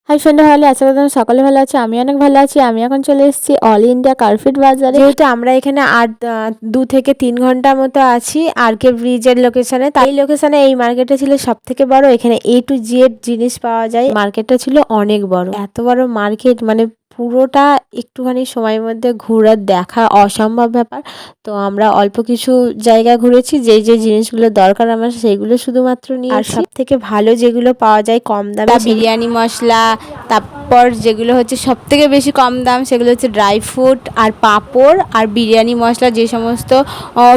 High সন্ধ্যা হলে আশা করি তোমরা সকলে ভালো আছো। আমি অনেক ভালো আছি। আমি এখন চলে এসেছি অল ইন্ডিয়া কার্পেট বাজারে। যেহেতু আমরা এখানে 2 থেকে 3 ঘন্টার মতো আছি আরকে ব্রিজের লোকেশনে। তাই লোকেশনে এই মার্কেটটা ছিল সব থেকে বড়। এখানে A to Z জিনিস পাওয়া যায়। মার্কেটটা ছিল অনেক বড়, এত বড় মার্কেট মানে পুরোটা একটুখানি সময়ের মধ্যে ঘুরে দেখা অসম্ভব ব্যাপার। তো আমরা অল্প কিছু জায়গা ঘুরেছি, যেই যে জিনিসগুলো দরকার আমার সেইগুলো শুধুমাত্র নিয়েছি। আর সব থেকে ভালো যেগুলো পাওয়া যায় কম দামে বিরিয়ানি মশলা, তারপর যেগুলো হচ্ছে সব থেকে বেশি কম দাম সেগুলো হচ্ছে ড্রাই ফ্রুট আর পাঁপড় আর বিরিয়ানি মশলা, যে সমস্ত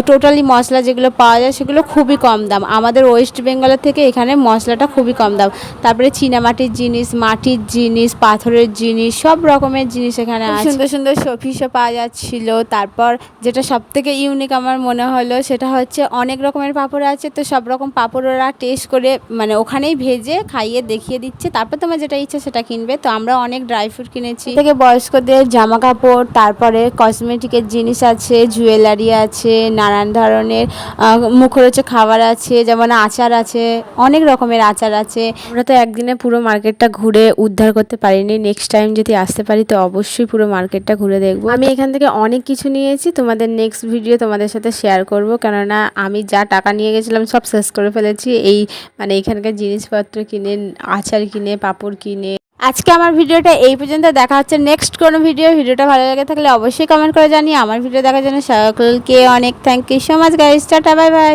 টোটালি মশলা যেগুলো পাওয়া যায় সেগুলো খুবই কম দাম। আমাদের ওয়েস্ট বেঙ্গলের থেকে এখানে মশলাটা খুবই কম দাম। তারপরে চীনামাটির জিনিস, মাটির জিনিস, পাথরের জিনিস, সব রকমের জিনিস এখানে আছে। সুন্দর সুন্দর শোপিসও পাওয়া যাচ্ছিল। তারপর যেটা সব থেকে ইউনিক আমার মনে হলো সেটা হচ্ছে অনেক রকমের পাঁপড় আছে। তো সব রকম পাঁপড় ওরা টেস্ট করে মানে ওখানেই ভেজে খাইয়ে দেখিয়ে দিচ্ছে, তারপর তোমার যেটা ইচ্ছে সেটা কিনবে। তো আমরা অনেক ড্রাই ফ্রুট কিনেছি থেকে বয়স্কদের জামা কাপড়, তারপরে কসমেটিকের জিনিস আছে, জুয়েলারি আছে, নানান ধরনের মুখরোচক খাবার আছে, যেমন আচার আছে, অনেক রকমের আচার আছে। আমরা তো একদিনে পুরো মার্কেটটা ঘুরে উদ্ধার করতে পারিনি। নেক্সট টাইম যদি আসতে পারি তো অবশ্যই পুরো মার্কেটটা ঘুরে দেখবো। আমি এখান থেকে অনেক কিছু নিয়েছি, তোমাদের নেক্সট ভিডিও তোমাদের সাথে শেয়ার করব, কেননা আমি যা টাকা নিয়ে গেছিলাম সব শেষ করে ফেলেছি এই মানে এখানকার জিনিসপত্র কিনে, আচার কিনে, পাঁপড় কিনে। আজকে আমার ভিডিওটা এই পর্যন্ত। দেখা হচ্ছে নেক্সট কোনো ভিডিওটা ভালো লাগে থাকলে অবশ্যই কমেন্ট করে জানিয়ে আমার ভিডিও দেখার জন্য সকলকে অনেক thank you so much guys. Tata, bye by.